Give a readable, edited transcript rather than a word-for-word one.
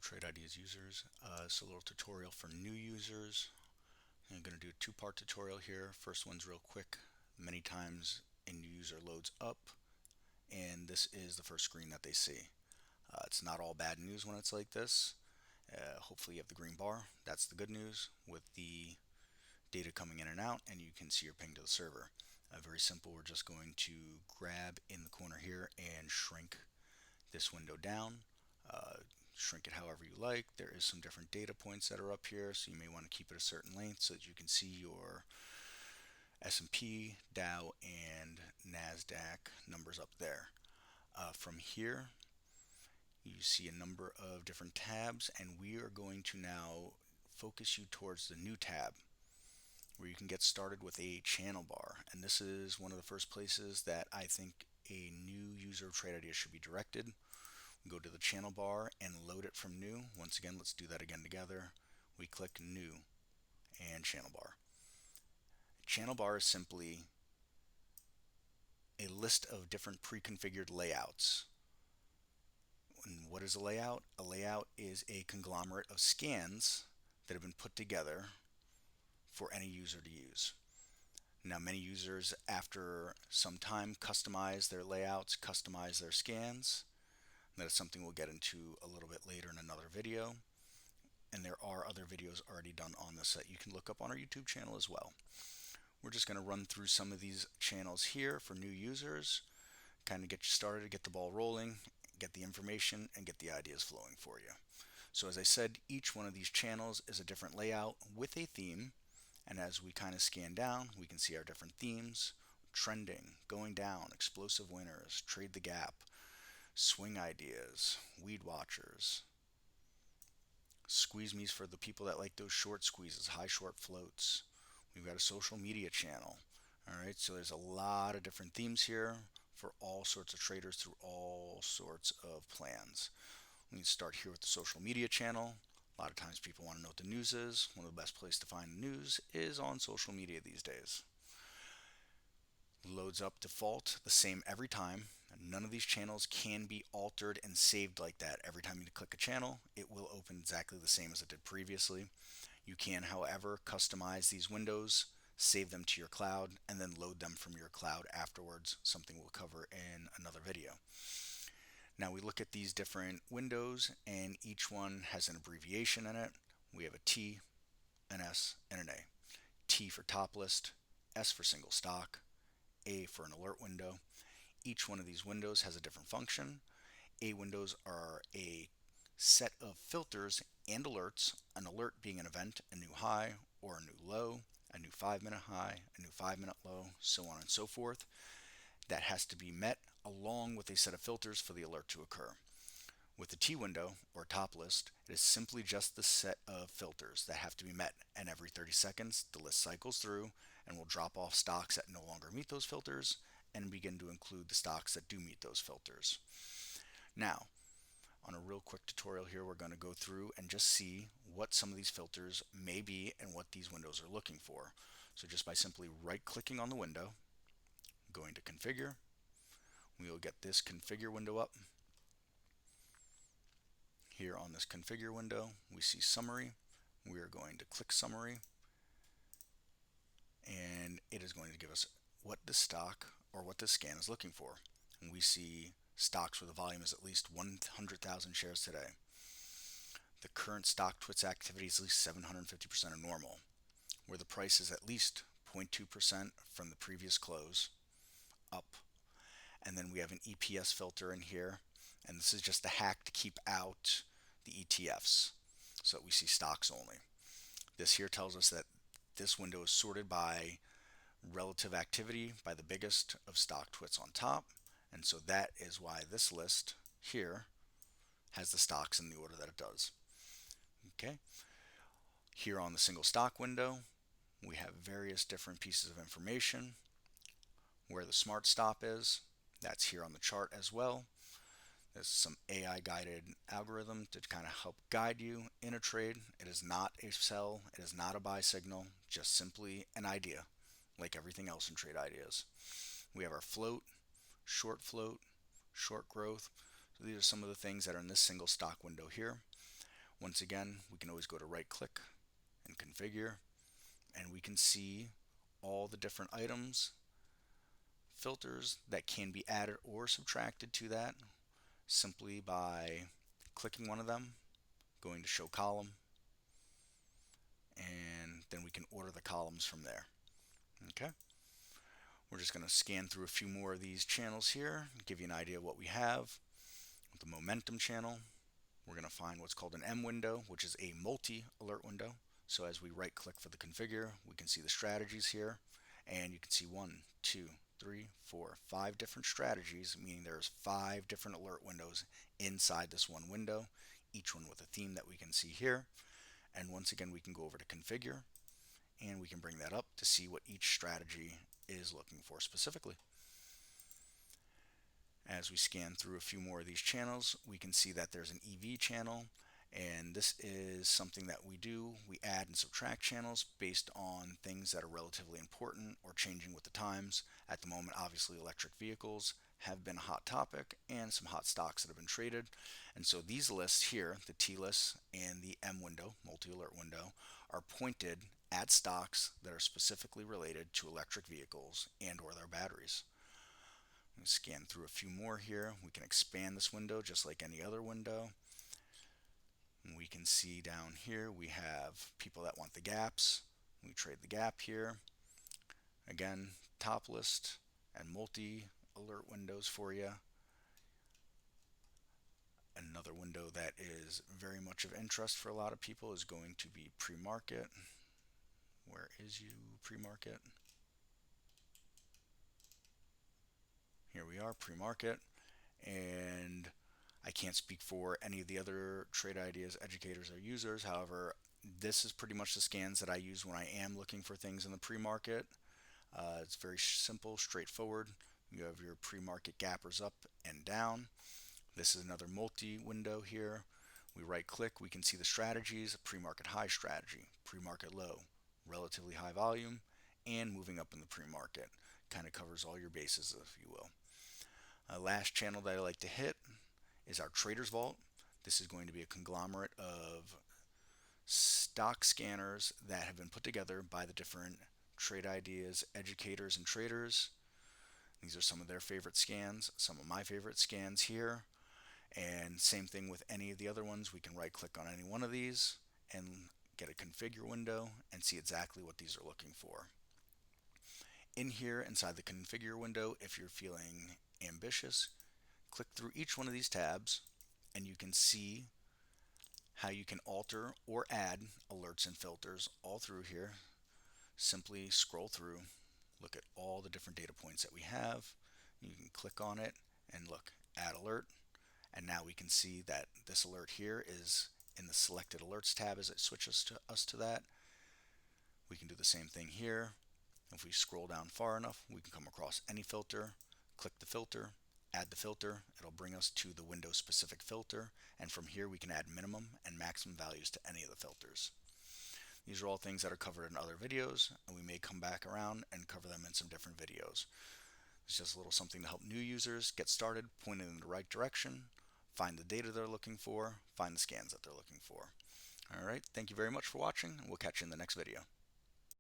Trade Ideas users. It's a little tutorial for new users. I'm going to do a two-part tutorial here. First one's real quick. Many times a new user loads up and this is the first screen that they see. It's not all bad news when it's like this. Hopefully you have the green bar. That's the good news with the data coming in and out, and you can see your ping to the server. Very simple. We're just going to grab in the corner here and shrink this window down. Uh, Shrink it however you like. There is some different data points that are up here, so you may want to keep it a certain length so that you can see your S&P, Dow, and NASDAQ numbers up there. From here, you see a number of different tabs, and we are going to now focus you towards the new tab where you can get started with a channel bar. And this is one of the first places that I think a new user of Trade Ideas should be directed. Go to the channel bar and load it from new. Once again, let's do that again together. We click new and channel bar. Channel bar is simply a list of different pre-configured layouts. And what is a layout? A layout is a conglomerate of scans that have been put together for any user to use. Now, many users, after some time, customize their layouts, customize their scans. That is something we'll get into a little bit later in another video. And there are other videos already done on this that you can look up on our YouTube channel as well. We're just going to run through some of these channels here for new users, kind of get you started, get the ball rolling, get the information, and get the ideas flowing for you. So as I said, each one of these channels is a different layout with a theme. And as we kind of scan down, we can see our different themes: trending, going down, explosive winners, trade the gap, swing ideas, weed watchers, squeeze me's for the people that like those short squeezes, high short floats. We've got a social media channel. All right, so there's a lot of different themes here for all sorts of traders through all sorts of plans. We can start here with the social media channel. A lot of times people want to know what the news is. One of the best places to find the news is on social media these days. Loads up default, the same every time. None of these channels can be altered and saved like that. Every time you click a channel, it will open exactly the same as it did previously. You can, however, customize these windows, save them to your cloud, and then load them from your cloud afterwards, something we'll cover in another video. Now we look at these different windows, and each one has an abbreviation in it. We have a T, an S, and an A. T for top list, S for single stock, A for an alert window. Each one of these windows has a different function. A windows are a set of filters and alerts, an alert being an event, a new high or a new low, a new 5-minute high, a new 5-minute low, so on and so forth. That has to be met along with a set of filters for the alert to occur. With the T window, or top list, it is simply just the set of filters that have to be met, and every 30 seconds the list cycles through and will drop off stocks that no longer meet those filters and begin to include the stocks that do meet those filters. Now, on a real quick tutorial here, we're going to go through and just see what some of these filters may be and what these windows are looking for. So just by simply right-clicking on the window, going to Configure, we will get this Configure window up. Here on this Configure window, we see Summary. We are going to click Summary, and it is going to give us what this stock or what this scan is looking for. And we see stocks where the volume is at least 100,000 shares today. The current stock twits activity is at least 750% of normal, where the price is at least 0.2% from the previous close up. And then we have an EPS filter in here, and this is just a hack to keep out the ETFs so that we see stocks only. This here tells us that this window is sorted by relative activity, by the biggest of stock twits on top, and so that is why this list here has the stocks in the order that it does. Okay, here on the single stock window we have various different pieces of information. Where the smart stop is, that's here on the chart as well. There's some AI guided algorithm to kind of help guide you in a trade. It is not a sell, it is not a buy signal, just simply an idea, like everything else in Trade Ideas. We have our float, short growth. So these are some of the things that are in this single stock window here. Once again, we can always go to right click and configure, and we can see all the different items, filters that can be added or subtracted to that simply by clicking one of them, going to show column, and then we can order the columns from there. Okay, we're just going to scan through a few more of these channels here, give you an idea of what we have. With the momentum channel, we're going to find what's called an M window, which is a multi-alert window. So as we right click for the configure, we can see the strategies here, and you can see 1, 2, 3, 4, 5 different strategies, meaning there's 5 different alert windows inside this one window, each one with a theme that we can see here. And once again, we can go over to configure, and we can bring that up to see what each strategy is looking for specifically. As we scan through a few more of these channels, we can see that there's an EV channel, and this is something that we do. We add and subtract channels based on things that are relatively important or changing with the times. At the moment, obviously, electric vehicles have been a hot topic and some hot stocks that have been traded. And so these lists here, the T list and the M window, multi-alert window, are pointed at stocks that are specifically related to electric vehicles and or their batteries. Scan through a few more here. We can expand this window just like any other window. And we can see down here we have people that want the gaps. We trade the gap here. Again, top list and multi alert windows for you. Another window that is very much of interest for a lot of people is going to be pre-market. Where is you, pre-market? Here we are, pre-market. And I can't speak for any of the other trade ideas educators or users. However, this is pretty much the scans that I use when I am looking for things in the pre-market. It's very simple, straightforward. You have your pre-market gappers up and down. This is another multi-window here. We right click, we can see the strategies: pre-market high strategy, pre-market low, relatively high volume, and moving up in the pre-market. Kind of covers all your bases, if you will. Last channel that I like to hit is our Traders Vault. This is going to be a conglomerate of stock scanners that have been put together by the different trade ideas educators and traders. These are some of their favorite scans, some of my favorite scans here. And same thing with any of the other ones. We can right click on any one of these and get a configure window and see exactly what these are looking for. In here inside the configure window, if you're feeling ambitious, click through each one of these tabs and you can see how you can alter or add alerts and filters all through here. Simply scroll through, look at all the different data points that we have. You can click on it and look, add alert, and now we can see that this alert here is in the selected alerts tab as it switches to us to that. We can do the same thing here. If we scroll down far enough, we can come across any filter, click the filter, add the filter. It'll bring us to the window specific filter, and from here we can add minimum and maximum values to any of the filters. These are all things that are covered in other videos, and we may come back around and cover them in some different videos. It's just a little something to help new users get started, point in the right direction, find the data they're looking for, find the scans that they're looking for. Alright, thank you very much for watching, and we'll catch you in the next video.